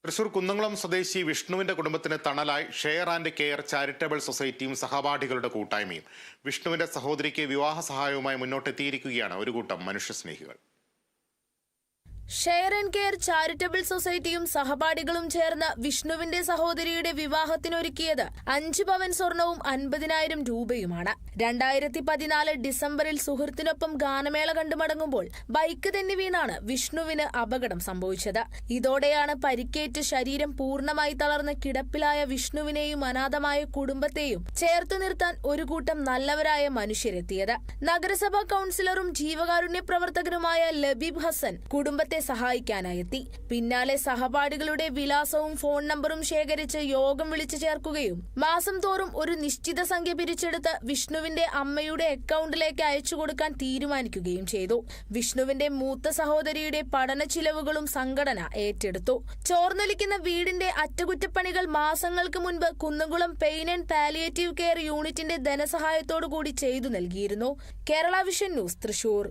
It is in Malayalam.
തൃശൂർ കുന്നംകുളം സ്വദേശി വിഷ്ണുവിന്റെ കുടുംബത്തിന് തണലായി ഷെയർ ആൻഡ് കെയർ ചാരിറ്റബിൾ സൊസൈറ്റിയും സഹപാഠികളുടെ കൂട്ടായ്മയും. വിഷ്ണുവിന്റെ സഹോദരിക്ക് വിവാഹ സഹായവുമായി മുന്നോട്ടെത്തിയിരിക്കുകയാണ് ഒരു കൂട്ടം മനുഷ്യസ്നേഹികൾ. ഷെയർ ആൻഡ് കെയർ ചാരിറ്റബിൾ സൊസൈറ്റിയും സഹപാഠികളും ചേർന്ന് വിഷ്ണുവിന്റെ സഹോദരിയുടെ വിവാഹത്തിനൊരുക്കിയത് 5 പവൻ സ്വർണവും 50,000 രൂപയുമാണ്. 2014 ഡിസംബറിൽ സുഹൃത്തിനൊപ്പം ഗാനമേള കണ്ടു മടങ്ങുമ്പോൾ ബൈക്ക് തെന്നി വീണാണ് വിഷ്ണുവിന് അപകടം സംഭവിച്ചത്. ഇതോടെയാണ് പരിക്കേറ്റ് ശരീരം പൂർണ്ണമായി തളർന്ന് കിടപ്പിലായ വിഷ്ണുവിനെയും അനാഥമായ കുടുംബത്തെയും ചേർത്തു നിർത്താൻ ഒരു കൂട്ടം നല്ലവരായ മനുഷ്യരെത്തിയത്. നഗരസഭാ കൌൺസിലറും ജീവകാരുണ്യ പ്രവർത്തകനുമായ ലബീബ് ഹസൻ കുടുംബത്തെ സഹായിക്കാനായെത്തി. പിന്നാലെ സഹപാഠികളുടെ വിലാസവും ഫോൺ നമ്പറും ശേഖരിച്ച് യോഗം വിളിച്ചു ചേർക്കുകയും മാസം തോറും ഒരു നിശ്ചിത സംഖ്യ പിരിച്ചെടുത്ത് വിഷ്ണുവിന്റെ അമ്മയുടെ അക്കൗണ്ടിലേക്ക് അയച്ചു കൊടുക്കാൻ തീരുമാനിക്കുകയും ചെയ്തു. വിഷ്ണുവിന്റെ മൂത്ത സഹോദരിയുടെ പഠന ചിലവുകളും സംഘടന ഏറ്റെടുത്തു. ചോർന്നൊലിക്കുന്ന വീടിന്റെ അറ്റകുറ്റപ്പണികൾ മാസങ്ങൾക്ക് മുൻപ് Kunnamkulam pain and palliative care യൂണിറ്റിന്റെ ധനസഹായത്തോടുകൂടി ചെയ്തു നൽകിയിരുന്നു. Kerala vision news, Thrissur.